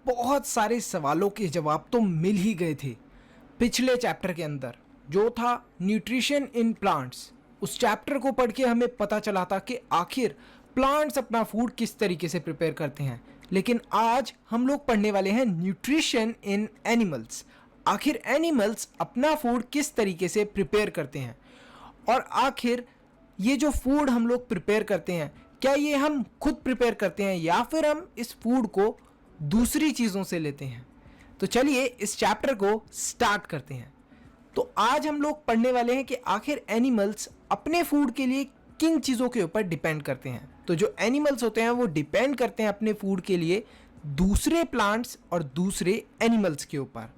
बहुत सारे सवालों के जवाब तो मिल ही गए थे पिछले चैप्टर के अंदर, जो था न्यूट्रिशन इन प्लांट्स। उस चैप्टर को पढ़ के हमें पता चला था कि आखिर प्लांट्स अपना फूड किस तरीके से प्रिपेयर करते हैं। लेकिन आज हम लोग पढ़ने वाले हैं न्यूट्रिशन इन एनिमल्स। आखिर एनिमल्स अपना फूड किस तरीके से प्रिपेयर करते हैं, और आखिर ये जो फूड हम लोग प्रिपेयर करते हैं, क्या ये हम खुद प्रिपेयर करते हैं या फिर हम इस फूड को दूसरी चीज़ों से लेते हैं। तो चलिए इस चैप्टर को स्टार्ट करते हैं। तो आज हम लोग पढ़ने वाले हैं कि आखिर एनिमल्स अपने फूड के लिए किन चीज़ों के ऊपर डिपेंड करते हैं। तो जो एनिमल्स होते हैं वो डिपेंड करते हैं अपने फूड के लिए दूसरे प्लांट्स और दूसरे एनिमल्स के ऊपर।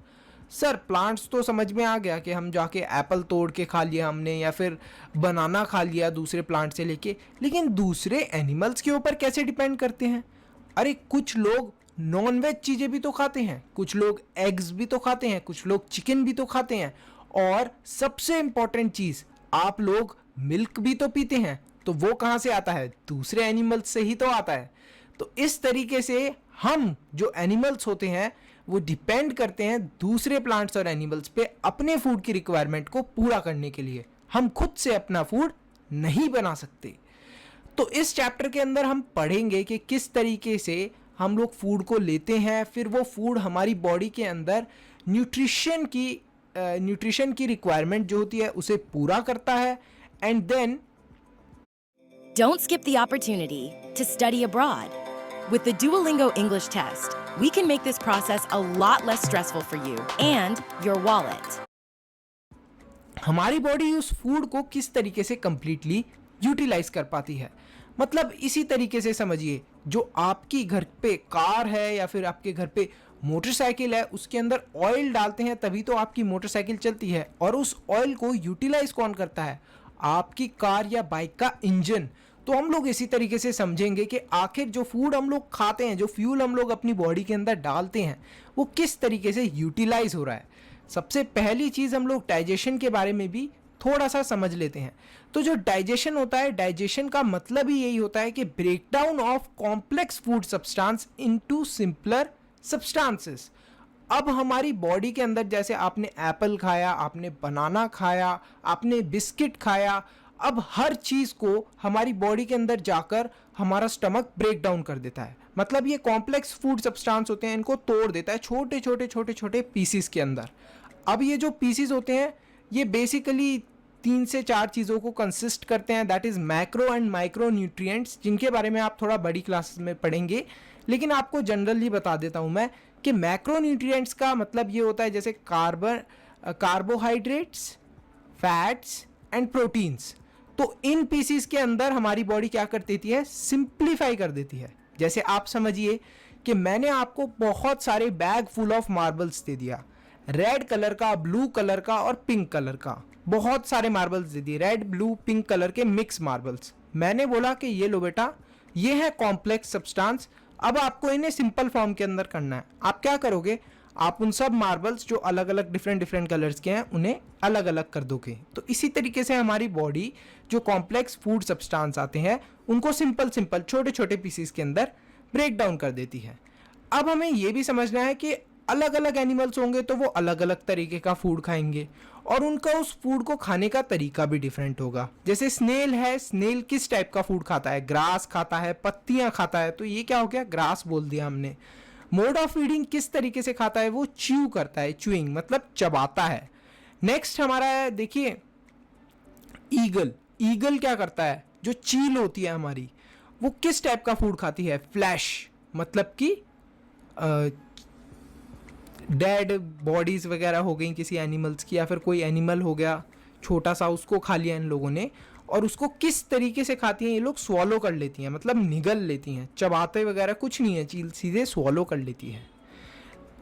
सर, प्लांट्स तो समझ में आ गया कि हम जाके एप्पल तोड़ के खा लिया हमने, या फिर बनाना खा लिया दूसरे प्लांट से लेके, लेकिन दूसरे एनिमल्स के ऊपर कैसे डिपेंड करते हैं? अरे कुछ लोग नॉनवेज चीज़ें भी तो खाते हैं, कुछ लोग एग्स भी तो खाते हैं, कुछ लोग चिकन भी तो खाते हैं, और सबसे इम्पॉर्टेंट चीज़, आप लोग मिल्क भी तो पीते हैं। तो वो कहाँ से आता है? दूसरे एनिमल्स से ही तो आता है। तो इस तरीके से हम जो एनिमल्स होते हैं वो डिपेंड करते हैं दूसरे प्लांट्स और एनिमल्स पे अपने फूड की रिक्वायरमेंट को पूरा करने के लिए। हम खुद से अपना फूड नहीं बना सकते। तो इस चैप्टर के अंदर हम पढ़ेंगे कि किस तरीके से हम लोग फूड को लेते हैं, फिर वो फूड हमारी बॉडी के अंदर न्यूट्रिशन की रिक्वायरमेंट जो होती है उसे पूरा करता है। And then Don't skip the opportunity to study abroad. With the Duolingo English test, we can make this process a lot less stressful for you and your wallet. हमारी बॉडी उस फूड को किस तरीके से कंप्लीटली यूटिलाइज कर पाती है। मतलब इसी तरीके से समझिए, जो आपकी घर पे कार है या फिर आपके घर पे मोटरसाइकिल है, उसके अंदर ऑयल डालते हैं तभी तो आपकी मोटरसाइकिल चलती है, और उस ऑयल को यूटिलाइज कौन करता है? आपकी कार या बाइक का इंजन। तो हम लोग इसी तरीके से समझेंगे कि आखिर जो फूड हम लोग खाते हैं, जो फ्यूल हम लोग अपनी बॉडी के अंदर डालते हैं, वो किस तरीके से यूटिलाइज हो रहा है। सबसे पहली चीज़ हम लोग डाइजेशन के बारे में भी थोड़ा सा समझ लेते हैं। तो जो डाइजेशन होता है, डाइजेशन का मतलब ही यही होता है कि breakdown of complex food substance into simpler substances. अब हमारी बॉडी के अंदर, जैसे आपने एप्पल खाया, आपने बनाना खाया, आपने बिस्किट खाया, अब हर चीज़ को हमारी बॉडी के अंदर जाकर हमारा स्टमक ब्रेक डाउन कर देता है। मतलब ये कॉम्प्लेक्स फूड सब्सटेंस होते हैं, इनको तोड़ देता है छोटे छोटे छोटे छोटे पीसीस के अंदर। अब ये जो पीसीस होते हैं ये बेसिकली 3 से 4 चीज़ों को कंसिस्ट करते हैं, that is macro and micro nutrients, जिनके बारे में आप थोड़ा बड़ी क्लासेस में पढ़ेंगे। लेकिन आपको जनरली बता देता हूँ मैं कि मैक्रो न्यूट्रिएंट्स का मतलब ये होता है जैसे कार्बोहाइड्रेट्स, फैट्स एंड प्रोटीन्स। तो इन पीसीस के अंदर हमारी बॉडी क्या कर देती है? सिंप्लीफाई कर देती है। जैसे आप समझिए कि मैंने आपको बहुत सारे बैग फुल ऑफ मार्बल्स दे दिया, रेड कलर का, ब्लू कलर का और पिंक कलर का, बहुत सारे मार्बल्स दे दिए, रेड ब्लू पिंक कलर के मिक्स मार्बल्स। मैंने बोला कि ये लो बेटा, ये है कॉम्प्लेक्स सब्सटेंस, अब आपको इन्हें सिंपल फॉर्म के अंदर करना है। आप क्या करोगे? आप उन सब मार्बल्स जो अलग अलग डिफरेंट कलर्स के हैं उन्हें अलग अलग कर दोगे। तो इसी तरीके से हमारी बॉडी जो कॉम्प्लेक्स फूड सब्सटेंस आते हैं उनको सिंपल छोटे छोटे पीसेस के अंदर ब्रेक डाउन कर देती है। अब हमें ये भी समझना है कि अलग अलग एनिमल्स होंगे तो वो अलग अलग तरीके का फूड खाएंगे, और उनका उस फूड को खाने का तरीका भी डिफरेंट होगा। जैसे स्नेल है, स्नेल किस टाइप का फूड खाता है? ग्रास खाता है, पत्तियां खाता है, तो ये क्या हो गया? ग्रास बोल दिया हमने। मोड ऑफ फीडिंग किस तरीके से खाता है? वो च्यू करता है, च्यूइंग मतलब चबाता है। नेक्स्ट हमारा देखिए ईगल। ईगल क्या करता है? जो चील होती है हमारी, वो किस टाइप का फूड खाती है? फ्लैश, मतलब कि डेड बॉडीज वगैरह हो गई किसी एनिमल्स की, या फिर कोई एनिमल हो गया छोटा सा, उसको खा लिया इन लोगों ने। और उसको किस तरीके से खाती हैं ये लोग? स्वॉलो कर लेती हैं, मतलब निगल लेती हैं, चबाते वगैरह कुछ नहीं है, चील सीधे स्वॉलो कर लेती है।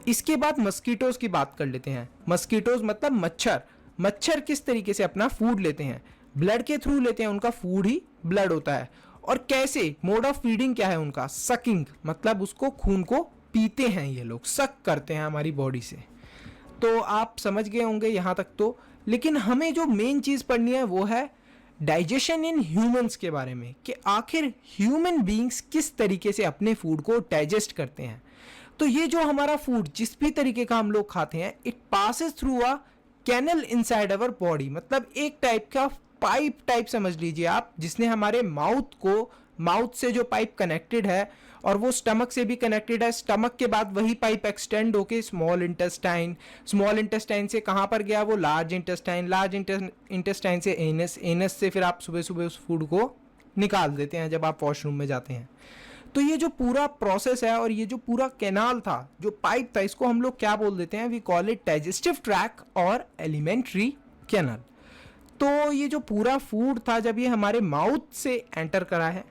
इसके बाद मस्कीटोज की बात कर लेते हैं। मस्कीटोज मतलब मच्छर। मच्छर किस तरीके से अपना फूड लेते हैं? ब्लड के थ्रू लेते हैं, उनका फूड ही ब्लड होता है। और कैसे? मोड ऑफ फीडिंग क्या है उनका? सकिंग, मतलब उसको खून को पीते हैं, ये लोग सक करते हैं हमारी बॉडी से। तो आप समझ गए होंगे यहाँ तक तो। लेकिन हमें जो मेन चीज़ पढ़नी है वो है डाइजेशन इन ह्यूमंस के बारे में, कि आखिर ह्यूमन बीइंग्स किस तरीके से अपने फूड को डाइजेस्ट करते हैं। तो ये जो हमारा फूड जिस भी तरीके का हम लोग खाते हैं, it passes through a canal inside our body, मतलब एक टाइप का पाइप टाइप समझ लीजिए आप, जिसने हमारे माउथ से जो पाइप कनेक्टेड है और वो स्टमक से भी कनेक्टेड है। स्टमक के बाद वही पाइप एक्सटेंड होके स्मॉल इंटेस्टाइन से कहाँ पर गया, वो लार्ज इंटेस्टाइन से एनस से फिर आप सुबह सुबह उस फूड को निकाल देते हैं जब आप वॉशरूम में जाते हैं। तो ये जो पूरा प्रोसेस है और ये जो पूरा कैनाल था, जो पाइप था, इसको हम लोग क्या बोल देते हैं, we call it digestive tract और एलिमेंट्री कैनल। तो ये जो पूरा फूड था, जब ये हमारे माउथ से एंटर करा है,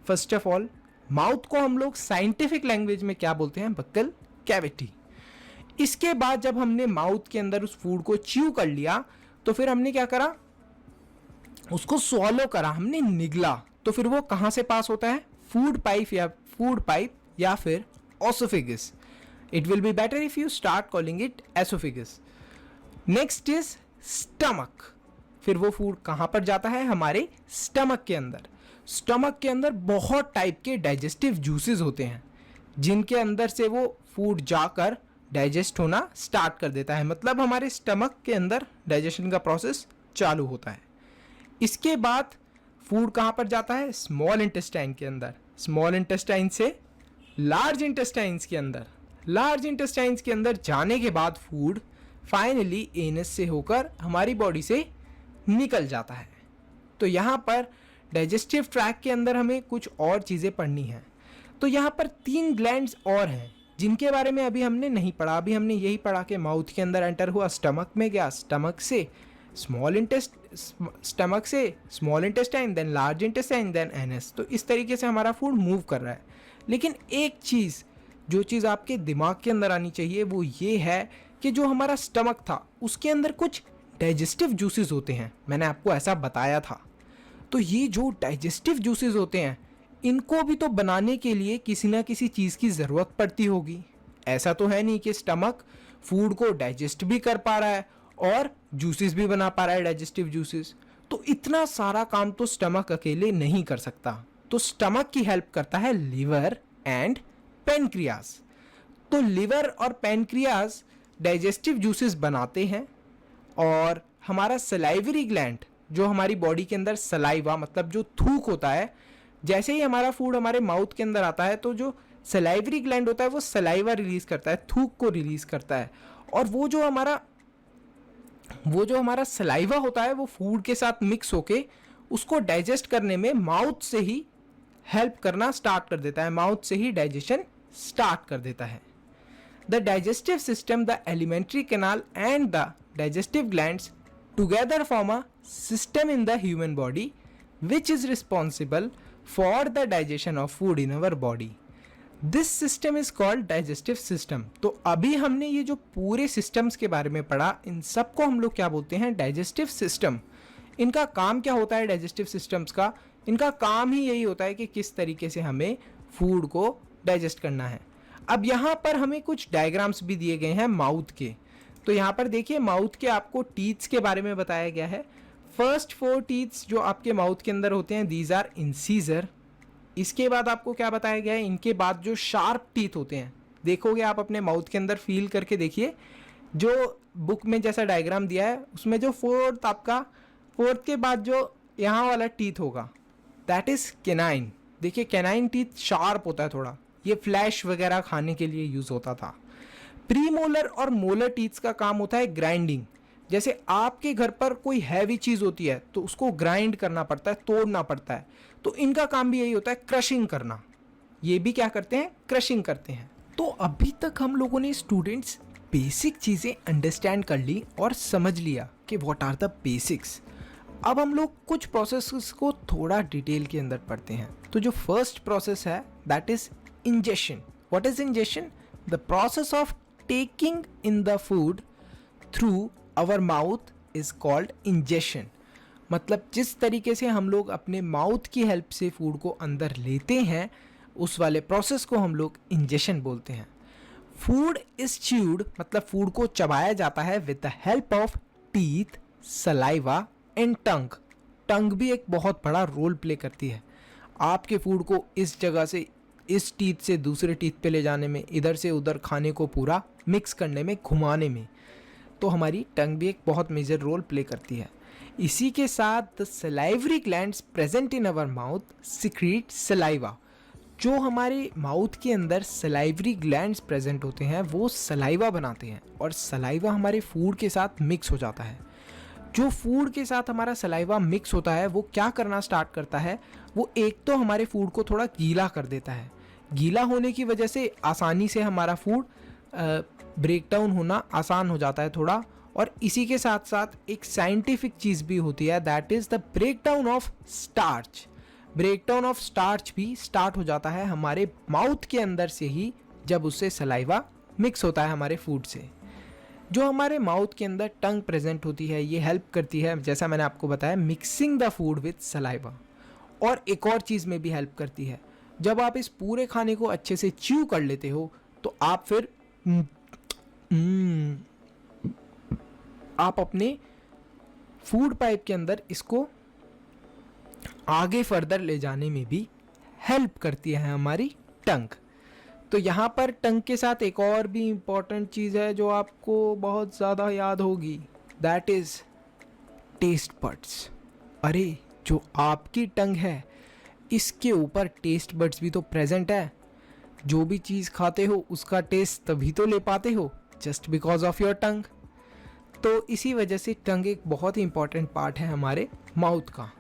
फर्स्ट ऑफ ऑल माउथ को हम लोग साइंटिफिक लैंग्वेज में क्या बोलते हैं, बक्कल कैविटी। इसके बाद जब हमने माउथ के अंदर उस फूड को च्यू कर लिया, तो फिर हमने क्या करा, उसको स्वॉलो करा, हमने निगला। तो फिर वो कहाँ से पास होता है, फूड पाइप या फिर oesophagus. It will be better if you start calling it oesophagus. Next is stomach. फिर वो फूड कहाँ पर जाता है, हमारे स्टमक के अंदर। स्टमक के अंदर बहुत टाइप के डाइजेस्टिव जूसेस होते हैं, जिनके अंदर से वो फूड जाकर डाइजेस्ट होना स्टार्ट कर देता है, मतलब हमारे स्टमक के अंदर डाइजेशन का प्रोसेस चालू होता है। इसके बाद फूड कहाँ पर जाता है, स्मॉल इंटेस्टाइन के अंदर, स्मॉल इंटेस्टाइन से लार्ज इंटेस्टाइन्स के अंदर, लार्ज इंटेस्टाइन्स के अंदर जाने के बाद फूड फाइनली एनस से होकर हमारी बॉडी से निकल जाता है। तो यहाँ पर डाइजेस्टिव ट्रैक के अंदर हमें कुछ और चीज़ें पढ़नी हैं। तो यहाँ पर 3 ग्लैंड्स और हैं जिनके बारे में अभी हमने नहीं पढ़ा। अभी हमने यही पढ़ा कि माउथ के अंदर एंटर हुआ, स्टमक में गया, स्टमक से small intestine, then large intestine, then anus. तो इस तरीके से हमारा फूड मूव कर रहा है। लेकिन एक चीज़, जो चीज़ आपके दिमाग के अंदर आनी चाहिए, वो ये है कि जो हमारा स्टमक था उसके अंदर कुछ डाइजेस्टिव जूसेस होते हैं। मैंने आपको ऐसा बताया था। तो ये जो डाइजेस्टिव जूसेस होते हैं, इनको भी तो बनाने के लिए किसी ना किसी चीज़ की ज़रूरत पड़ती होगी। ऐसा तो है नहीं कि स्टमक फूड को डाइजेस्ट भी कर पा रहा है और जूसेस भी बना पा रहा है, डाइजेस्टिव जूसेस। तो इतना सारा काम तो स्टमक अकेले नहीं कर सकता। तो स्टमक की हेल्प करता है लिवर एंड पेनक्रियाज। तो लिवर और पेनक्रियाज डाइजेस्टिव जूसेस बनाते हैं, और हमारा सलाइवरी ग्लैंड, जो हमारी बॉडी के अंदर सलाइवा मतलब जो थूक होता है, जैसे ही हमारा फूड हमारे माउथ के अंदर आता है तो जो सलाइवरी ग्लैंड होता है वो सलाइवा रिलीज करता है, थूक को रिलीज करता है। और वो जो हमारा सलाइवा होता है वो फूड के साथ मिक्स होके उसको डाइजेस्ट करने में माउथ से ही हेल्प करना स्टार्ट कर देता है, माउथ से ही डाइजेशन स्टार्ट कर देता है। The digestive system, the alimentary canal and the digestive glands together form a system in the human body which is responsible for the digestion of food in our body. This system is called digestive system. तो अभी हमने ये जो पूरे systems के बारे में पढ़ा, इन सब को हम लोग क्या बोलते हैं, digestive system. इनका काम क्या होता है digestive systems का? इनका काम ही यही होता है कि किस तरीके से हमें फूड को डाइजेस्ट करना है। अब यहाँ पर हमें कुछ डायग्राम्स भी दिए गए हैं माउथ के। तो यहाँ पर देखिए, माउथ के आपको टीथ्स के बारे में बताया गया है। फर्स्ट 4 टीथ्स जो आपके माउथ के अंदर होते हैं, दीज आर इंसीजर। इसके बाद आपको क्या बताया गया है, इनके बाद जो शार्प टीथ होते हैं, देखोगे आप अपने माउथ के अंदर फील करके देखिए, जो बुक में जैसा डायग्राम दिया है उसमें जो फोर्थ के बाद जो यहाँ वाला टीथ होगा, दैट इज केनाइन। देखिए केनाइन टीथ शार्प होता है थोड़ा, ये फ्लैश वगैरह खाने के लिए यूज होता था। प्रीमोलर और मोलर टीथ्स का काम होता है ग्राइंडिंग। जैसे आपके घर पर कोई हैवी चीज़ होती है तो उसको ग्राइंड करना पड़ता है, तोड़ना पड़ता है, तो इनका काम भी यही होता है, क्रशिंग करना। ये भी क्या करते हैं, क्रशिंग करते हैं। तो अभी तक हम लोगों ने स्टूडेंट्स बेसिक चीज़ें अंडरस्टैंड कर ली और समझ लिया कि व्हाट आर द बेसिक्स। अब हम लोग कुछ प्रोसेस को थोड़ा डिटेल के अंदर पढ़ते हैं। तो जो फर्स्ट प्रोसेस है that is ingestion. What is ingestion? The process of taking in the food through our mouth is called ingestion. मतलब जिस तरीके से हम लोग अपने माउथ की हेल्प से फूड को अंदर लेते हैं, उस वाले प्रोसेस को हम लोग इंजेशन बोलते हैं। फूड इज च्यूड, मतलब फूड को चबाया जाता है with the help of teeth, saliva and tongue. Tongue भी एक बहुत बड़ा रोल प्ले करती है। आपके फूड को इस जगह से इस टीथ से दूसरे टीथ पे ले जाने में, इधर से उधर खाने को पूरा मिक्स करने में, घुमाने में। तो हमारी टंग भी एक बहुत मेजर रोल प्ले करती है। इसी के साथ the salivary glands present in our mouth secrete saliva. जो हमारे माउथ के अंदर सलाइवरी ग्लैंड्स प्रेजेंट होते हैं वो सलाइवा बनाते हैं, और सलाइवा हमारे फूड के साथ मिक्स हो जाता है। जो फूड के साथ हमारा सलाइवा मिक्स होता है वो क्या करना स्टार्ट करता है, वो एक तो हमारे फूड को थोड़ा गीला कर देता है। गीला होने की वजह से आसानी से हमारा फूड ब्रेक डाउन होना आसान हो जाता है थोड़ा। और इसी के साथ साथ एक साइंटिफिक चीज़ भी होती है, that is the break down of starch. Break down of starch भी स्टार्ट हो जाता है हमारे माउथ के अंदर से ही, जब उससे सलाइवा मिक्स होता है हमारे फूड से। जो हमारे माउथ के अंदर टंग प्रेजेंट होती है ये हेल्प करती है, जैसा मैंने आपको बताया, mixing the food with saliva. और एक और चीज़ में भी हेल्प करती है, जब आप इस पूरे खाने को अच्छे से च्यू कर लेते हो तो आप फिर आप अपने फूड पाइप के अंदर इसको आगे फर्दर ले जाने में भी हेल्प करती है हमारी टंग। तो यहाँ पर टंग के साथ एक और भी इम्पॉर्टेंट चीज़ है जो आपको बहुत ज़्यादा याद होगी, दैट इज़ टेस्ट बड्स। अरे जो आपकी टंग है इसके ऊपर टेस्ट बड्स भी तो प्रेजेंट है। जो भी चीज़ खाते हो उसका टेस्ट तभी तो ले पाते हो, just because of your tongue. तो इसी वजह से टंग एक बहुत ही इंपॉर्टेंट पार्ट है हमारे माउथ का।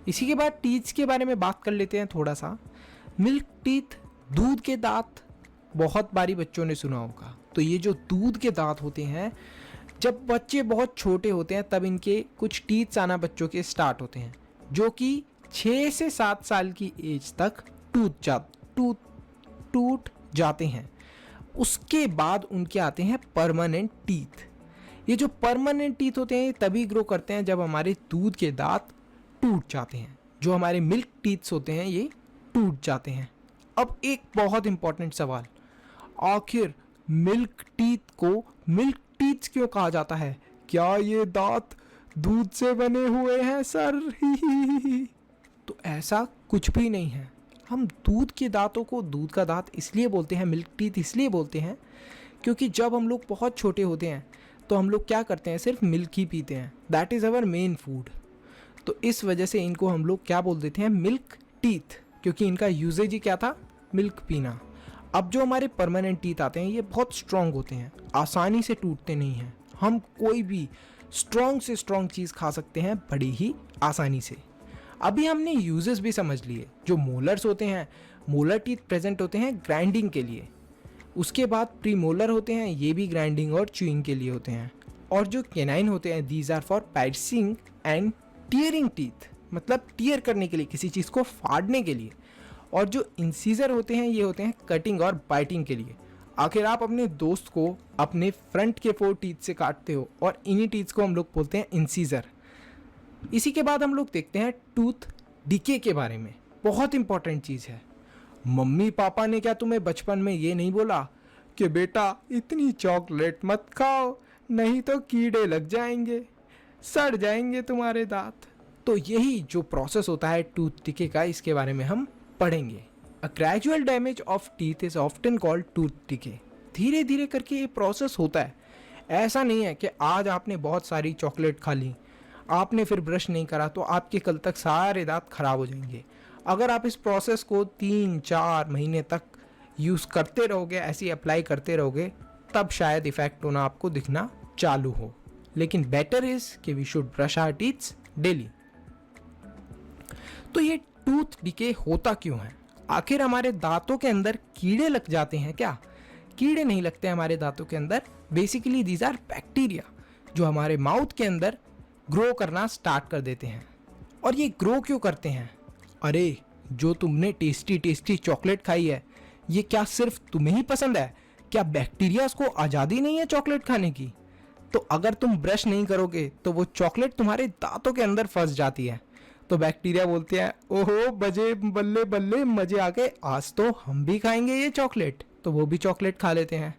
इसी के बाद टीथ्स के बारे में बात कर लेते हैं थोड़ा सा। मिल्क टीथ, दूध के दांत, बहुत बारी बच्चों ने सुना होगा। तो ये जो दूध के दांत होते हैं, जब बच्चे बहुत छोटे होते हैं तब इनके कुछ टीथ्स आना बच्चों के स्टार्ट होते हैं, जो कि 6 से 7 साल की एज तक टूट जाते हैं। उसके बाद उनके आते हैं परमानेंट टीथ। ये जो परमानेंट टीथ होते हैं ये तभी ग्रो करते हैं जब हमारे दूध के दांत टूट जाते हैं। जो हमारे मिल्क टीथ्स होते हैं ये टूट जाते हैं। अब एक बहुत इंपॉर्टेंट सवाल, आखिर मिल्क टीथ को मिल्क टीथ्स क्यों कहा जाता है? क्या ये दांत दूध से बने हुए हैं सर? तो ऐसा कुछ भी नहीं है। हम दूध के दांतों को दूध का दांत इसलिए बोलते हैं, मिल्क टीथ इसलिए बोलते हैं क्योंकि जब हम लोग बहुत छोटे होते हैं तो हम लोग क्या करते हैं, सिर्फ मिल्क ही पीते हैं। That is our main food. तो इस वजह से इनको हम लोग क्या बोल देते हैं, मिल्क टीथ, क्योंकि इनका यूजेज ही क्या था, मिल्क पीना। अब जो हमारे परमानेंट टीथ आते हैं ये बहुत स्ट्रॉन्ग होते हैं, आसानी से टूटते नहीं हैं। हम कोई भी स्ट्रॉन्ग से स्ट्रॉन्ग चीज़ खा सकते हैं बड़ी ही आसानी से। अभी हमने यूजेस भी समझ लिए। जो मोलर्स होते हैं, मोलर टीथ प्रेजेंट होते हैं ग्राइंडिंग के लिए। उसके बाद प्रीमोलर होते हैं, ये भी ग्राइंडिंग और च्यूइंग के लिए होते हैं। और जो केनाइन होते हैं, these are for piercing and tearing teeth, मतलब टीयर करने के लिए, किसी चीज़ को फाड़ने के लिए। और जो इंसीजर होते हैं ये होते हैं कटिंग और बाइटिंग के लिए। आखिर आप अपने दोस्त को अपने फ्रंट के 4 टीथ से काटते हो और इन्हीं टीथ्स को हम लोग बोलते हैं इंसीजर। इसी के बाद हम लोग देखते हैं टूथ डिके के बारे में। बहुत इंपॉर्टेंट चीज़ है। मम्मी पापा ने क्या तुम्हें बचपन में ये नहीं बोला कि बेटा इतनी चॉकलेट मत खाओ, नहीं तो कीड़े लग जाएंगे, सड़ जाएंगे तुम्हारे दांत? तो यही जो प्रोसेस होता है टूथ डिके का, इसके बारे में हम पढ़ेंगे। A gradual damage of teeth is often called tooth decay. धीरे धीरे करके ये प्रोसेस होता है। ऐसा नहीं है कि आज आपने बहुत सारी चॉकलेट खा ली, आपने फिर ब्रश नहीं करा तो आपके कल तक सारे दांत खराब हो जाएंगे। अगर आप इस प्रोसेस को 3-4 महीने तक यूज़ करते रहोगे, ऐसी अप्लाई करते रहोगे, तब शायद इफ़ेक्ट होना आपको दिखना चालू हो। लेकिन बेटर इज़ कि we should brush our teeths daily. तो ये टूथ डिके होता क्यों है? आखिर हमारे दांतों के अंदर कीड़े लग जाते हैं क्या? कीड़े नहीं लगते हमारे दांतों के अंदर। बेसिकली दीज आर बैक्टीरिया जो हमारे माउथ के अंदर ग्रो करना स्टार्ट कर देते हैं। और ये ग्रो क्यों करते हैं? अरे जो तुमने टेस्टी टेस्टी चॉकलेट खाई है, ये क्या सिर्फ तुम्हें ही पसंद है? क्या बैक्टीरियाज को आज़ादी नहीं है चॉकलेट खाने की? तो अगर तुम ब्रश नहीं करोगे तो वो चॉकलेट तुम्हारे दांतों के अंदर फंस जाती है। तो बैक्टीरिया बोलते हैं, ओहो बजे बल्ले बल्ले मजे आ गए, आज तो हम भी खाएंगे ये चॉकलेट। तो वो भी चॉकलेट खा लेते हैं।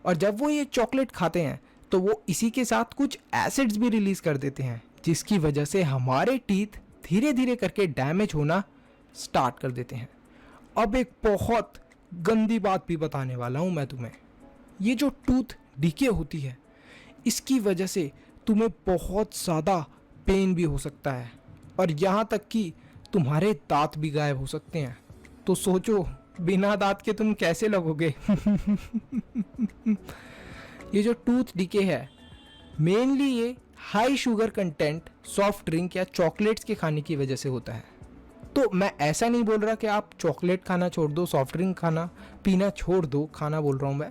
और जब वो ये चॉकलेट खाते हैं तो वो इसी के साथ कुछ एसिड्स भी रिलीज कर देते हैं, जिसकी वजह से हमारे टीथ धीरे धीरे करके डैमेज होना स्टार्ट कर देते हैं। अब एक बहुत गंदी बात भी बताने वाला हूँ मैं तुम्हें। ये जो टूथ डीके होती है, इसकी वजह से तुम्हें बहुत ज़्यादा पेन भी हो सकता है और यहाँ तक कि तुम्हारे दांत भी गायब हो सकते हैं। तो सोचो बिना दांत के तुम कैसे लगोगे। ये जो टूथ डीके है, मेनली ये high sugar content soft drink या चॉकलेट्स के खाने की वजह से होता है। तो मैं ऐसा नहीं बोल रहा कि आप चॉकलेट खाना छोड़ दो, सॉफ्ट ड्रिंक खाना पीना छोड़ दो, खाना बोल रहा हूँ मैं,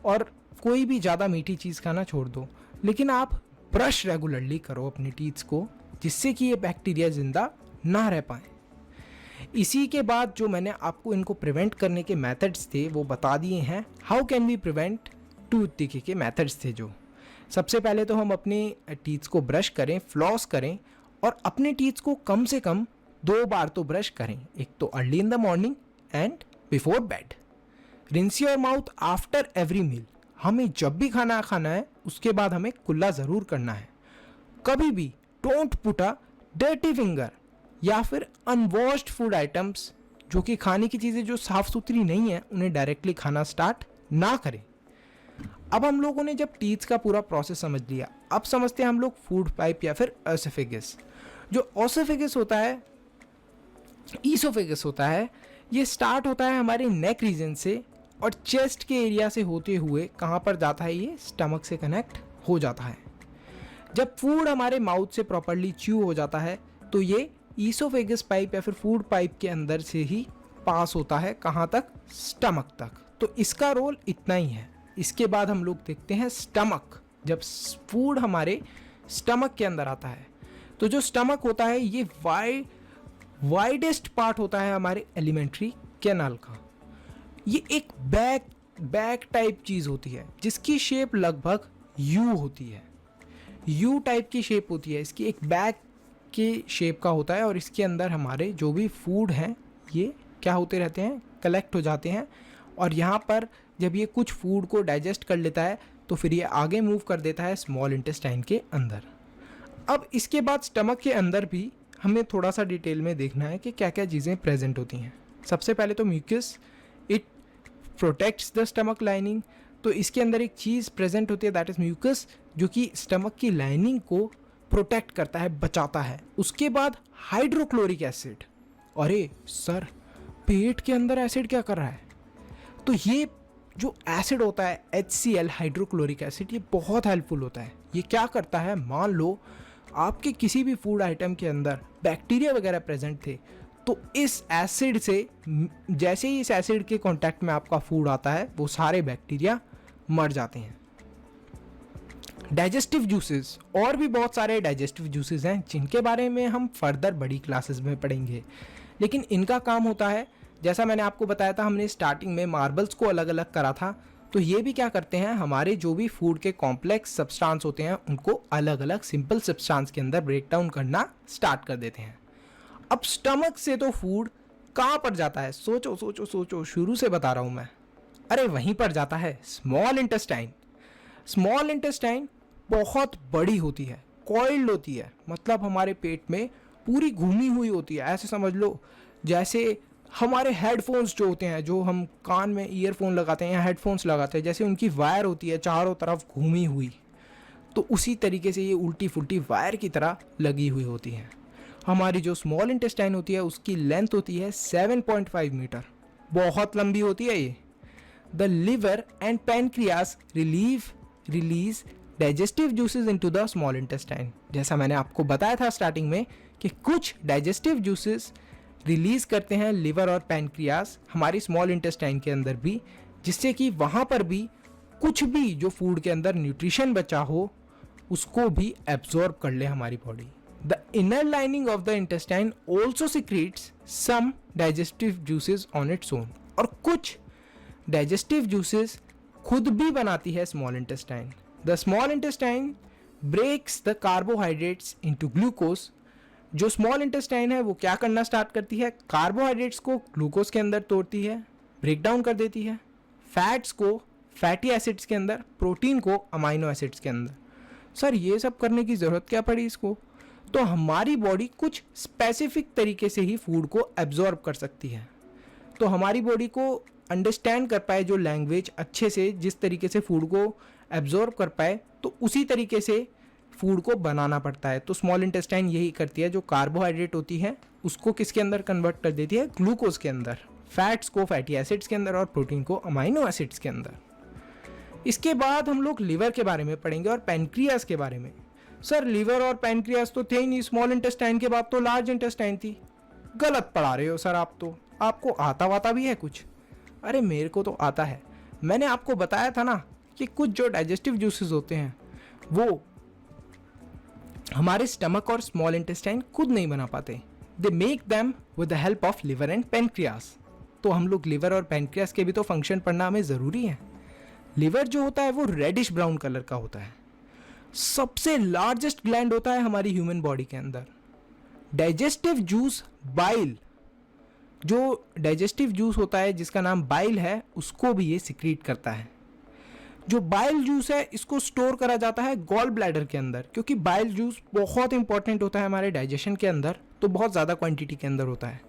और कोई भी ज़्यादा मीठी चीज़ खाना छोड़ दो, लेकिन आप ब्रश रेगुलरली करो अपनी टीथ्स को, जिससे कि ये बैक्टीरिया ज़िंदा ना रह पाए। इसी के बाद जो मैंने आपको इनको प्रिवेंट करने के मेथड्स थे वो बता दिए हैं। How can we prevent tooth decay के मेथड्स थे जो, सबसे पहले तो हम अपने टीथ्स को ब्रश करें, फ्लॉस करें और अपने टीथ्स को कम से कम 2 बार तो ब्रश करें, एक तो early in the morning and before bed. Rinse your mouth after every meal, हमें जब भी खाना खाना है उसके बाद हमें कुल्ला ज़रूर करना है। कभी भी don't put a dirty finger या फिर अनवॉश्ड फूड आइटम्स, जो कि खाने की चीज़ें जो साफ़ सुथरी नहीं है, उन्हें डायरेक्टली खाना स्टार्ट ना करें। अब हम लोगों ने जब टीथ का पूरा प्रोसेस समझ लिया, अब समझते हैं हम लोग फूड पाइप या फिर एसोफेगस। जो ओसोफेगस होता है, ईसोफेगस होता है, ये स्टार्ट होता है हमारे नेक रीजन से और चेस्ट के एरिया से होते हुए कहाँ पर जाता है, ये स्टमक से कनेक्ट हो जाता है। जब फूड हमारे माउथ से प्रॉपरली च्यू हो जाता है तो ये ईसोफेगस पाइप या फिर फूड पाइप के अंदर से ही पास होता है, कहाँ तक, स्टमक तक। तो इसका रोल इतना ही है। इसके बाद हम लोग देखते हैं स्टमक। जब फूड हमारे स्टमक के अंदर आता है तो जो स्टमक होता है ये वाइडेस्ट पार्ट होता है हमारे एलिमेंट्री कैनाल का। ये एक बैग टाइप चीज़ होती है जिसकी शेप लगभग यू होती है, यू टाइप की शेप होती है। इसकी एक बैग के शेप का होता है और इसके अंदर हमारे जो भी फूड हैं ये क्या होते रहते हैं, कलेक्ट हो जाते हैं। और यहाँ पर जब ये कुछ फूड को डाइजेस्ट कर लेता है तो फिर ये आगे मूव कर देता है स्मॉल इंटेस्टाइन के अंदर। अब इसके बाद स्टमक के अंदर भी हमें थोड़ा सा डिटेल में देखना है कि क्या क्या चीज़ें प्रेजेंट होती हैं। सबसे पहले तो mucus, it protects the stomach lining. तो इसके अंदर एक चीज़ प्रेजेंट होती है, दैट इज़ म्यूकस, जो कि स्टमक की लाइनिंग को प्रोटेक्ट करता है, बचाता है। उसके बाद हाइड्रोक्लोरिक एसिड। अरे सर, पेट के अंदर एसिड क्या कर रहा है? तो ये जो एसिड होता है HCl, हाइड्रोक्लोरिक एसिड, ये बहुत हेल्पफुल होता है। ये क्या करता है, मान लो आपके किसी भी फूड आइटम के अंदर बैक्टीरिया वगैरह प्रेजेंट थे, तो इस एसिड से, जैसे ही इस एसिड के कांटेक्ट में आपका फूड आता है, वो सारे बैक्टीरिया मर जाते हैं। डाइजेस्टिव जूसेस, और भी बहुत सारे डाइजेस्टिव जूसेस हैं जिनके बारे में हम फर्दर बड़ी क्लासेस में पढ़ेंगे, लेकिन इनका काम होता है, जैसा मैंने आपको बताया था, हमने स्टार्टिंग में मार्बल्स को अलग अलग करा था, तो ये भी क्या करते हैं, हमारे जो भी फूड के कॉम्प्लेक्स सब्सटेंस होते हैं उनको अलग अलग सिंपल सब्सटेंस के अंदर ब्रेक डाउन करना स्टार्ट कर देते हैं। अब स्टमक से तो फूड कहाँ पर जाता है, सोचो सोचो सोचो, शुरू से बता रहा हूँ मैं। अरे वहीं पर जाता है स्मॉल इंटेस्टाइन। स्मॉल इंटेस्टाइन बहुत बड़ी होती है, कॉइल्ड होती है, मतलब हमारे पेट में पूरी घूमी हुई होती है। ऐसे समझ लो जैसे हमारे हेडफोन्स जो होते हैं, जो हम कान में ईयरफोन लगाते हैं या हेडफोन्स लगाते हैं, जैसे उनकी वायर होती है चारों तरफ घूमी हुई, तो उसी तरीके से ये उल्टी फुल्टी वायर की तरह लगी हुई होती है। हमारी जो स्मॉल इंटेस्टाइन होती है उसकी लेंथ होती है 7.5 मीटर, बहुत लंबी होती है ये। The liver and pancreas release digestive juices into the small intestine. जैसा मैंने आपको बताया था स्टार्टिंग में कि कुछ डाइजेस्टिव जूसेस रिलीज करते हैं लिवर और पैनक्रियास हमारी स्मॉल इंटेस्टाइन के अंदर भी, जिससे कि वहाँ पर भी कुछ भी जो फूड के अंदर न्यूट्रिशन बचा हो उसको भी एब्जॉर्ब कर ले हमारी body. The inner lining of the intestine also secretes some digestive juices on its own. और कुछ डाइजेस्टिव जूसेस खुद भी बनाती है small intestine. The small intestine breaks the carbohydrates into glucose. जो स्मॉल इंटेस्टाइन है वो क्या करना स्टार्ट करती है, कार्बोहाइड्रेट्स को ग्लूकोज के अंदर तोड़ती है, ब्रेक डाउन कर देती है, फैट्स को फैटी एसिड्स के अंदर, प्रोटीन को अमाइनो एसिड्स के अंदर। सर ये सब करने की ज़रूरत क्या पड़ी इसको? तो हमारी बॉडी कुछ स्पेसिफिक तरीके से ही फूड को एब्जॉर्ब कर सकती है। तो हमारी बॉडी को अंडरस्टैंड कर पाए जो लैंग्वेज अच्छे से, जिस तरीके से फूड को एब्जॉर्ब कर पाए, तो उसी तरीके से फूड को बनाना पड़ता है। तो स्मॉल इंटेस्टाइन यही करती है, जो कार्बोहाइड्रेट होती है उसको किसके अंदर कन्वर्ट कर देती है, ग्लूकोज के अंदर, फैट्स को फैटी एसिड्स के अंदर और प्रोटीन को अमाइनो एसिड्स के अंदर। इसके बाद हम लोग लिवर के बारे में पढ़ेंगे और पैनक्रियास के बारे में। सर लिवर और पैनक्रियास तो थे ही नहीं, स्मॉल इंटेस्टाइन के बाद तो लार्ज इंटेस्टाइन थी। गलत पढ़ा रहे हो सर आप तो, आपको आता वाता भी है कुछ? अरे मेरे को तो आता है। मैंने आपको बताया था ना कि कुछ जो डाइजेस्टिव जूसेस होते हैं वो हमारे स्टमक और स्मॉल इंटेस्टाइन खुद नहीं बना पाते, they make them with the help of liver and pancreas. तो हम लोग लिवर और पैनक्रियास के भी तो फंक्शन पढ़ना हमें ज़रूरी है। लिवर जो होता है वो रेडिश ब्राउन कलर का होता है, सबसे लार्जेस्ट ग्लैंड होता है हमारी ह्यूमन बॉडी के अंदर। डाइजेस्टिव जूस बाइल, जो डाइजेस्टिव जूस होता है जिसका नाम बाइल है, उसको भी ये सिक्रीट करता है। जो बाइल जूस है इसको स्टोर करा जाता है गॉल ब्लैडर के अंदर, क्योंकि बाइल जूस बहुत इंपॉर्टेंट होता है हमारे डाइजेशन के अंदर, तो बहुत ज़्यादा क्वांटिटी के अंदर होता है।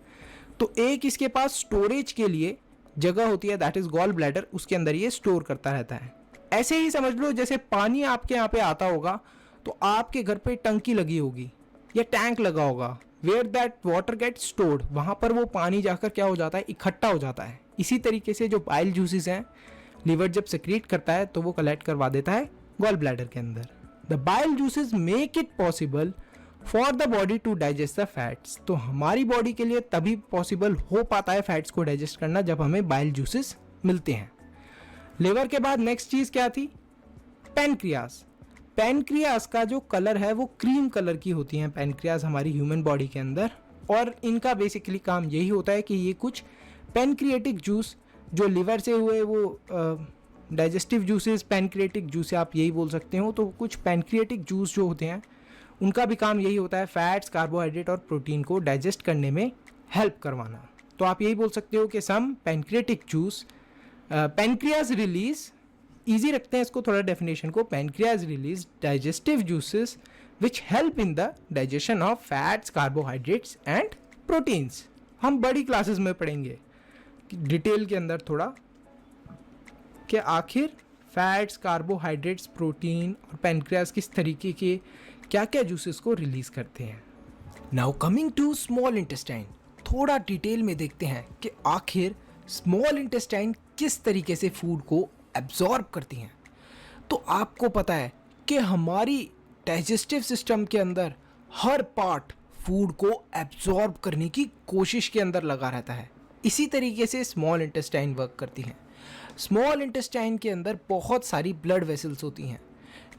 तो एक इसके पास स्टोरेज के लिए जगह होती है, दैट इज गॉल ब्लैडर, उसके अंदर ये स्टोर करता रहता है। ऐसे ही समझ लो जैसे पानी आपके यहाँ पे आता होगा तो आपके घर पे टंकी लगी होगी या टैंक लगा होगा, where that water get stored, वहाँ पर वो पानी जाकर क्या हो जाता है, इकट्ठा हो जाता है। इसी तरीके से जो बाइल जूसेस हैं लीवर जब सेक्रेट करता है तो वो कलेक्ट करवा देता है गॉल ब्लैडर के अंदर। The bile juices make it possible for the body to digest the fats. तो हमारी बॉडी के लिए तभी पॉसिबल हो पाता है फैट्स को डाइजेस्ट करना जब हमें बाइल जूसेस मिलते हैं। लिवर के बाद नेक्स्ट चीज़ क्या थी, पैनक्रियास। पैनक्रियास का जो कलर है वो क्रीम कलर की होती हैं पैनक्रियास हमारी ह्यूमन बॉडी के अंदर, और इनका बेसिकली काम यही होता है कि ये कुछ पैनक्रिएटिक जूस जो लिवर से हुए वो डाइजेस्टिव जूसेस, पैनक्रिएटिक जूस आप यही बोल सकते हो, तो कुछ पैनक्रिएटिक जूस जो होते हैं उनका भी काम यही होता है फैट्स, कार्बोहाइड्रेट और प्रोटीन को डाइजेस्ट करने में हेल्प करवाना। तो आप यही बोल सकते हो कि some pancreatic juice, pancreas release, easy रखते हैं इसको थोड़ा डेफिनेशन को, pancreas release digestive juices which help in the digestion of fats, carbohydrates and proteins. हम बड़ी क्लासेस में पढ़ेंगे डिटेल के अंदर थोड़ा कि आखिर फैट्स, कार्बोहाइड्रेट्स, प्रोटीन और पैनक्रियाज किस तरीके के क्या क्या जूसेस को रिलीज करते हैं। Now coming to small intestine, थोड़ा डिटेल में देखते हैं कि आखिर स्मॉल इंटेस्टाइन किस तरीके से फूड को एब्जॉर्ब करती हैं। तो आपको पता है कि हमारी डाइजेस्टिव सिस्टम के अंदर हर पार्ट फूड को एब्जॉर्ब करने की कोशिश के अंदर लगा रहता है। इसी तरीके से स्मॉल इंटेस्टाइन वर्क करती हैं। स्मॉल इंटेस्टाइन के अंदर बहुत सारी ब्लड वेसल्स होती हैं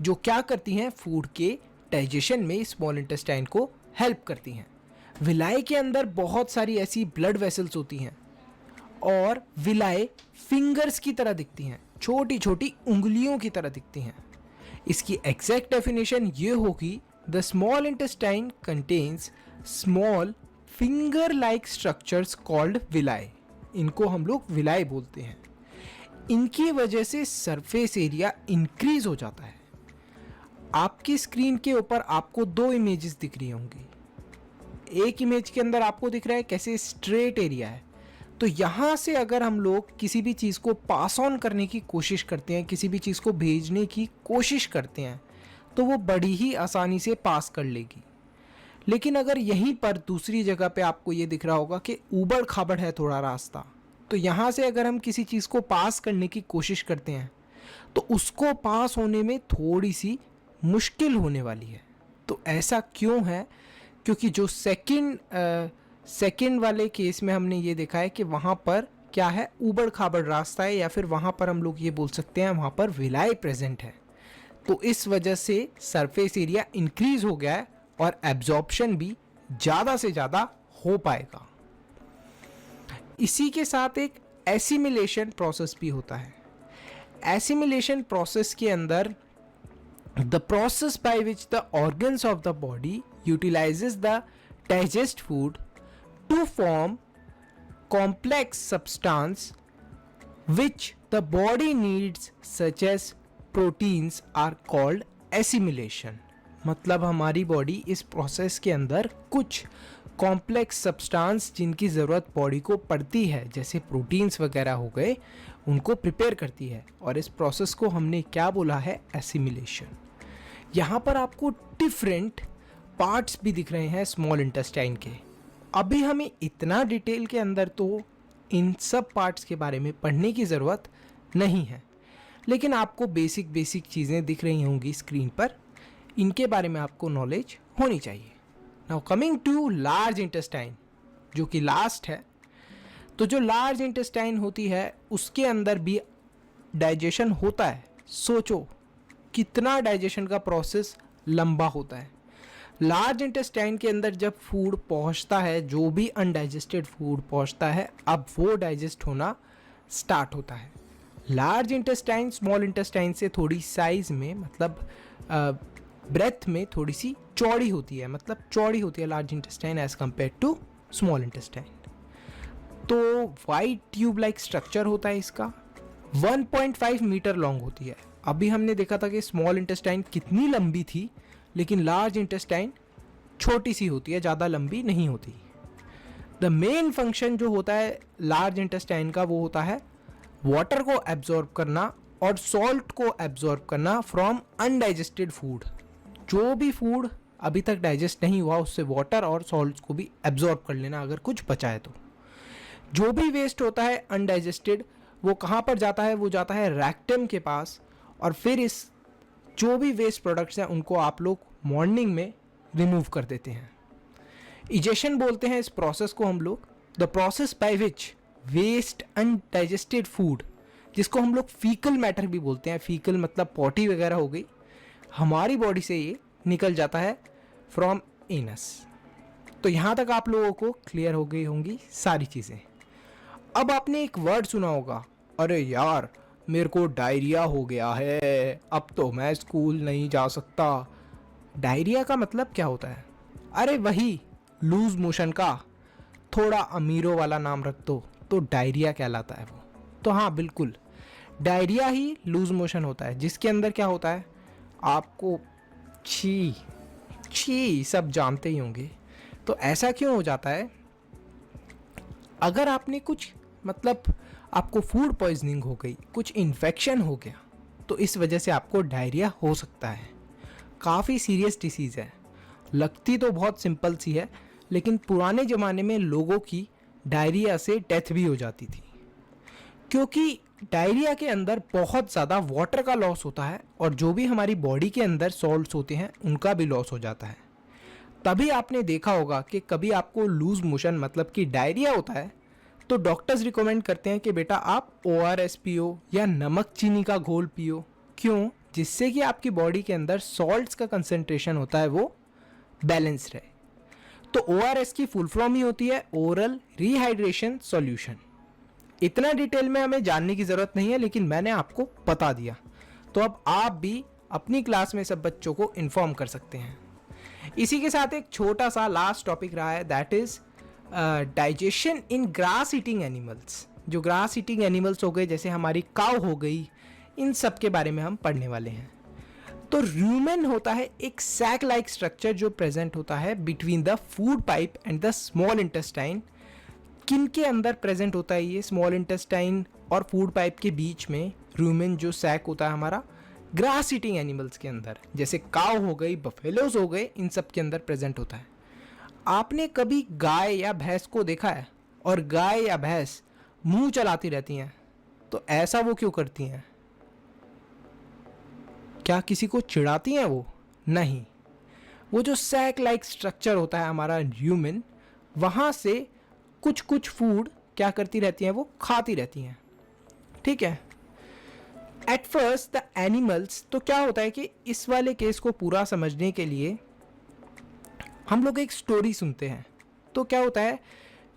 जो क्या करती हैं, फूड के डाइजेशन में स्मॉल इंटेस्टाइन को हेल्प करती हैं। विलाई के अंदर बहुत सारी ऐसी ब्लड वेसल्स होती हैं और विलाई फिंगर्स की तरह दिखती हैं, छोटी छोटी उंगलियों की तरह दिखती हैं। इसकी एग्जैक्ट डेफिनेशन ये होगी, the small intestine contains small finger like structures called villi. इनको हम लोग विलाई बोलते हैं। इनकी वजह से सरफेस एरिया इंक्रीज हो जाता है। आपकी स्क्रीन के ऊपर आपको दो इमेजेस दिख रही होंगी। एक इमेज के अंदर आपको दिख रहा है कैसे स्ट्रेट एरिया है, तो यहाँ से अगर हम लोग किसी भी चीज़ को पास ऑन करने की कोशिश करते हैं, किसी भी चीज़ को भेजने की कोशिश करते हैं, तो वो बड़ी ही आसानी से पास कर लेगी। लेकिन अगर यहीं पर दूसरी जगह पे आपको ये दिख रहा होगा कि ऊबड़ खाबड़ है थोड़ा रास्ता, तो यहाँ से अगर हम किसी चीज़ को पास करने की कोशिश करते हैं तो उसको पास होने में थोड़ी सी मुश्किल होने वाली है। तो ऐसा क्यों है? क्योंकि जो सेकंड वाले केस में हमने ये देखा है कि वहाँ पर क्या है, ऊबड़ खाबड़ रास्ता है, या फिर वहाँ पर हम लोग ये बोल सकते हैं वहाँ पर विलाई प्रेजेंट है। तो इस वजह से सरफेस एरिया इंक्रीज हो गया है और एब्जॉर्प्शन भी ज़्यादा से ज़्यादा हो पाएगा। इसी के साथ एक एसिमिलेशन प्रोसेस भी होता है। एसिमिलेशन प्रोसेस के अंदर the process by which the organs of the body utilizes the digest food to form complex substance which the body needs such as proteins are called assimilation. मतलब हमारी body इस process के अंदर कुछ complex substance जिनकी ज़रूरत body को पड़ती है, जैसे प्रोटीन्स वगैरह हो गए, उनको प्रिपेयर करती है। और इस प्रोसेस को हमने क्या बोला है? एसिमिलेशन। यहाँ पर आपको डिफरेंट पार्ट्स भी दिख रहे हैं स्मॉल इंटेस्टाइन के। अभी हमें इतना डिटेल के अंदर तो इन सब पार्ट्स के बारे में पढ़ने की ज़रूरत नहीं है, लेकिन आपको बेसिक चीज़ें दिख रही होंगी स्क्रीन पर, इनके बारे में आपको नॉलेज होनी चाहिए। Now coming to large intestine, जो कि लास्ट है। तो जो लार्ज इंटेस्टाइन होती है उसके अंदर भी डाइजेशन होता है। सोचो कितना डाइजेशन का प्रोसेस लंबा होता है। लार्ज इंटेस्टाइन के अंदर जब फूड पहुंचता है, जो भी अनडाइजेस्टेड फूड पहुंचता है, अब वो डाइजेस्ट होना स्टार्ट होता है। लार्ज इंटेस्टाइन स्मॉल इंटेस्टाइन से थोड़ी साइज में, मतलब ब्रेथ में थोड़ी सी चौड़ी होती है, मतलब चौड़ी होती है large intestine as compare to small intestine. तो वाइड ट्यूब लाइक स्ट्रक्चर होता है इसका, 1.5 मीटर लॉन्ग होती है। अभी हमने देखा था कि स्मॉल इंटेस्टाइन कितनी लंबी थी, लेकिन लार्ज इंटेस्टाइन छोटी सी होती है, ज़्यादा लंबी नहीं होती। द मेन फंक्शन जो होता है लार्ज इंटेस्टाइन का, वो होता है वाटर को एब्जॉर्ब करना और सॉल्ट को एब्जॉर्ब करना फ्रॉम अनडाइजेस्टेड फूड। जो भी फूड अभी तक डाइजेस्ट नहीं हुआ, उससे वाटर और सॉल्ट को भी एब्जॉर्ब कर लेना अगर कुछ बचा है तो। जो भी वेस्ट होता है अनडाइजेस्टेड, वो कहाँ पर जाता है? वो जाता है रेक्टम के पास, और फिर इस जो भी वेस्ट प्रोडक्ट्स हैं उनको आप लोग मॉर्निंग में रिमूव कर देते हैं। इजेशन बोलते हैं इस प्रोसेस को हम लोग। The process by which waste undigested food, जिसको हम लोग फीकल मैटर भी बोलते हैं, फीकल मतलब पॉटी वगैरह हो गई, हमारी बॉडी से ये निकल जाता है फ्रॉम एनस। तो यहाँ तक आप लोगों को क्लियर हो गई होंगी सारी चीज़ें। अब आपने एक वर्ड सुना होगा, अरे यार मेरे को डायरिया हो गया है, अब तो मैं स्कूल नहीं जा सकता। डायरिया का मतलब क्या होता है? अरे वही लूज मोशन का थोड़ा अमीरों वाला नाम रख दो तो डायरिया कहलाता है वो। तो हाँ बिल्कुल, डायरिया ही लूज मोशन होता है, जिसके अंदर क्या होता है आपको छी सब जानते ही होंगे। तो ऐसा क्यों हो जाता है? अगर आपने कुछ, मतलब आपको फूड पॉइजनिंग हो गई, कुछ इन्फेक्शन हो गया, तो इस वजह से आपको डायरिया हो सकता है। काफ़ी सीरियस डिसीज़ है। लगती तो बहुत सिंपल सी है, लेकिन पुराने ज़माने में लोगों की डायरिया से डेथ भी हो जाती थी, क्योंकि डायरिया के अंदर बहुत ज़्यादा वाटर का लॉस होता है, और जो भी हमारी बॉडी के अंदर सॉल्ट्स होते हैं उनका भी लॉस हो जाता है। तभी आपने देखा होगा कि कभी आपको लूज मोशन मतलब कि डायरिया होता है तो डॉक्टर्स रिकमेंड करते हैं कि बेटा आप ORS पियो या नमक चीनी का घोल पियो। क्यों? जिससे कि आपकी बॉडी के अंदर सॉल्ट्स का कंसंट्रेशन होता है वो बैलेंस रहे। तो ORS की फुल फॉर्म ही होती है ओरल रिहाइड्रेशन सॉल्यूशन। इतना डिटेल में हमें जानने की ज़रूरत नहीं है, लेकिन मैंने आपको बता दिया, तो अब आप भी अपनी क्लास में सब बच्चों को इन्फॉर्म कर सकते हैं। इसी के साथ एक छोटा सा लास्ट टॉपिक रहा है, that is digestion in grass eating animals. जो ग्रास ईटिंग एनिमल्स हो गए, जैसे हमारी काऊ हो गई, इन सब के बारे में हम पढ़ने वाले हैं। तो रूमेन होता है एक सैक लाइक स्ट्रक्चर जो प्रेजेंट होता है between the food pipe and the small intestine. किन के अंदर प्रेजेंट होता है ये? स्मॉल इंटेस्टाइन और फूड पाइप के बीच में रूमेन जो सैक होता है हमारा, ग्रास ईटिंग एनिमल्स के अंदर, जैसे काऊ हो गई, बफेलोज हो गए, इन सब के अंदर प्रेजेंट होता है। आपने कभी गाय या भैंस को देखा है और गाय या भैंस मुंह चलाती रहती हैं? तो ऐसा वो क्यों करती हैं? क्या किसी को चिढ़ाती हैं वो? नहीं, वो जो सैक लाइक स्ट्रक्चर होता है हमारा ह्यूमन, वहाँ से कुछ कुछ फूड क्या करती रहती हैं? वो खाती रहती हैं। ठीक है। एट फर्स्ट द एनिमल्स, तो क्या होता है कि इस वाले केस को पूरा समझने के लिए हम लोग एक स्टोरी सुनते हैं। तो क्या होता है,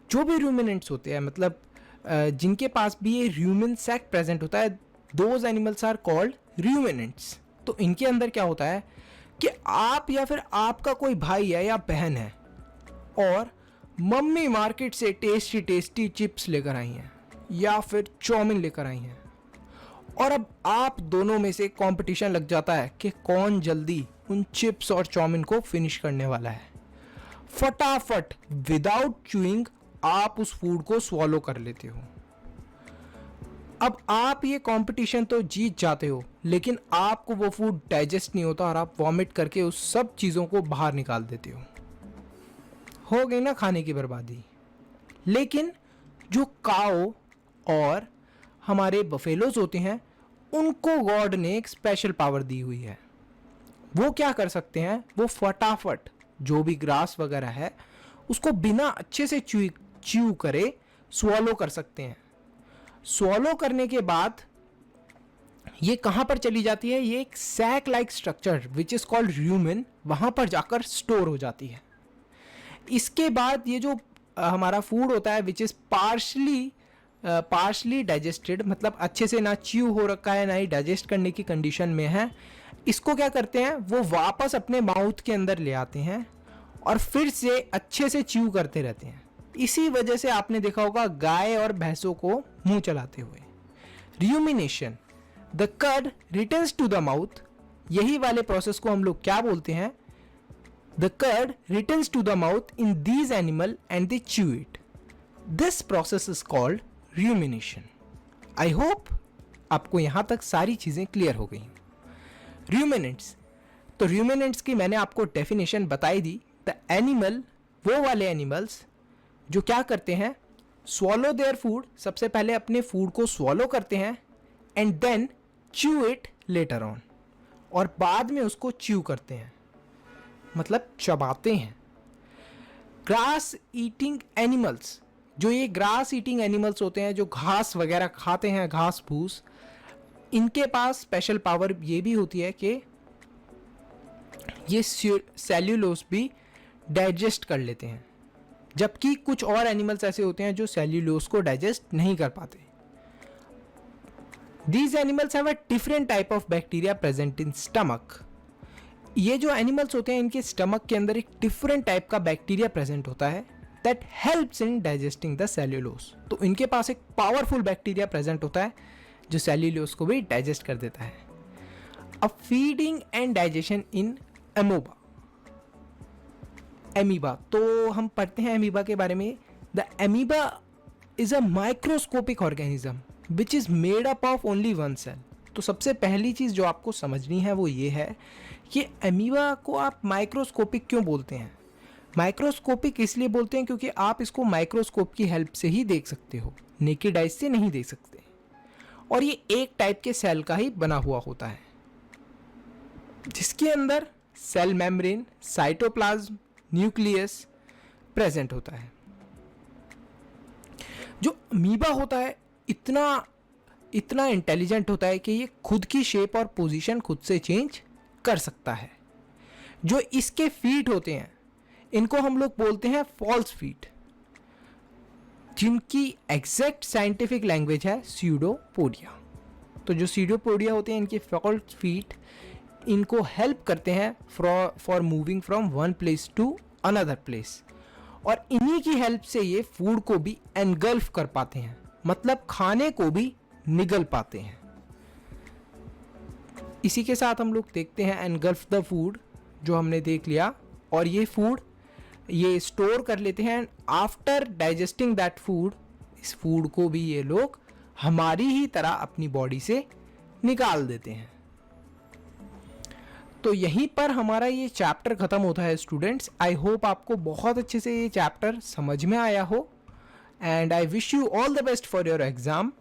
जो भी रूमिनेंट्स होते हैं, मतलब जिनके पास भी ये ह्यूमन सैक प्रेजेंट होता है, those animals are called ruminants. तो इनके अंदर क्या होता है कि आप या फिर आपका कोई भाई है या बहन है और मम्मी मार्केट से टेस्टी टेस्टी चिप्स लेकर आई हैं या फिर चाउमीन लेकर आई हैं, और अब आप दोनों में से कंपटीशन लग जाता है कि कौन जल्दी उन चिप्स और चाउमीन को फिनिश करने वाला है। फटाफट विदाउट च्यूइंग आप उस फूड को स्वॉलो कर लेते हो। अब आप ये कंपटीशन तो जीत जाते हो, लेकिन आपको वो फूड डाइजेस्ट नहीं होता और आप वॉमिट करके उस सब चीज़ों को बाहर निकाल देते हो गई ना खाने की बर्बादी। लेकिन जो काओ और हमारे बफेलोज होते हैं, उनको गॉड ने एक स्पेशल पावर दी हुई है। वो क्या कर सकते हैं, वो फटाफट जो भी ग्रास वगैरह है उसको बिना अच्छे से च्यू करे स्वॉलो कर सकते हैं। स्वॉलो करने के बाद ये कहाँ पर चली जाती है, ये एक sac like structure which is called rumen, वहाँ पर जाकर स्टोर हो जाती है। इसके बाद ये जो हमारा फूड होता है विच इज़ पार्शली डाइजेस्टेड, मतलब अच्छे से ना च्यू हो रखा है ना ही डाइजेस्ट करने की कंडीशन में है, इसको क्या करते हैं वो वापस अपने माउथ के अंदर ले आते हैं और फिर से अच्छे से च्यू करते रहते हैं। इसी वजह से आपने देखा होगा गाय और भैंसों को मुंह चलाते हुए। Rumination, the curd returns to the mouth, यही वाले प्रोसेस को हम लोग क्या बोलते हैं, the curd returns to the mouth in these animal and they chew it. This process is called rumination. I hope आपको यहां तक सारी चीजें क्लियर हो गई। र्यूमिनेंट्स, तो र्यूमिनेंट्स की मैंने आपको डेफिनेशन बताई दी। द एनिमल, वो वाले एनिमल्स जो क्या करते हैं, स्वॉलो देयर फूड, सबसे पहले अपने फूड को स्वॉलो करते हैं and then chew it later on, और बाद में उसको च्यू करते हैं, मतलब चबाते हैं। ग्रास ईटिंग एनिमल्स, जो ये ग्रास ईटिंग एनिमल्स होते हैं जो घास वगैरह खाते हैं, घास फूस, इनके पास स्पेशल पावर ये भी होती है कि ये सेल्यूलोस भी डाइजेस्ट कर लेते हैं, जबकि कुछ और एनिमल्स ऐसे होते हैं जो सेल्यूलोस को डाइजेस्ट नहीं कर पाते। These animals have a different type of bacteria present in stomach. ये जो एनिमल्स होते हैं इनके स्टमक के अंदर एक डिफरेंट टाइप का बैक्टीरिया प्रेजेंट होता है that helps in digesting the cellulose. तो इनके पास एक पावरफुल बैक्टीरिया प्रेजेंट होता है जो सेल्यूलोस को भी डाइजेस्ट कर देता है। अब feeding and digestion in amoeba, amoeba, तो हम पढ़ते हैं एमीबा के बारे में। The amoeba is a microscopic organism which is made up of only one cell. तो सबसे पहली चीज़ जो आपको समझनी है वो ये है कि एमीबा को आप माइक्रोस्कोपिक क्यों बोलते हैं। माइक्रोस्कोपिक इसलिए बोलते हैं क्योंकि आप इसको माइक्रोस्कोप की हेल्प से ही देख सकते हो, नेकेड आइज से नहीं देख सकते, और ये एक टाइप के सेल का ही बना हुआ होता है जिसके अंदर cell membrane, cytoplasm, nucleus present होता है। जो अमीबा होता है इतना इंटेलिजेंट होता है कि ये खुद की शेप और पोजीशन खुद से चेंज कर सकता है। जो इसके फीट होते हैं इनको हम लोग बोलते हैं फॉल्स फीट, जिनकी एग्जैक्ट साइंटिफिक लैंग्वेज है स्यूडोपोडिया। तो जो स्यूडोपोडिया होते हैं इनके फॉल्स फीट इनको हेल्प करते हैं for moving from one place to another place, और इन्हीं की हेल्प से ये फूड को भी एनगल्फ कर पाते हैं, मतलब खाने को भी निगल पाते हैं। इसी के साथ हम लोग देखते हैं एनगल्फ द फूड, जो हमने देख लिया, और ये फूड ये स्टोर कर लेते हैं। आफ्टर डाइजेस्टिंग दैट फूड, इस फूड को भी ये लोग हमारी ही तरह अपनी बॉडी से निकाल देते हैं। तो यहीं पर हमारा ये चैप्टर खत्म होता है स्टूडेंट्स। आई होप आपको बहुत अच्छे से ये चैप्टर समझ में आया हो, and I wish you all the best for your exam.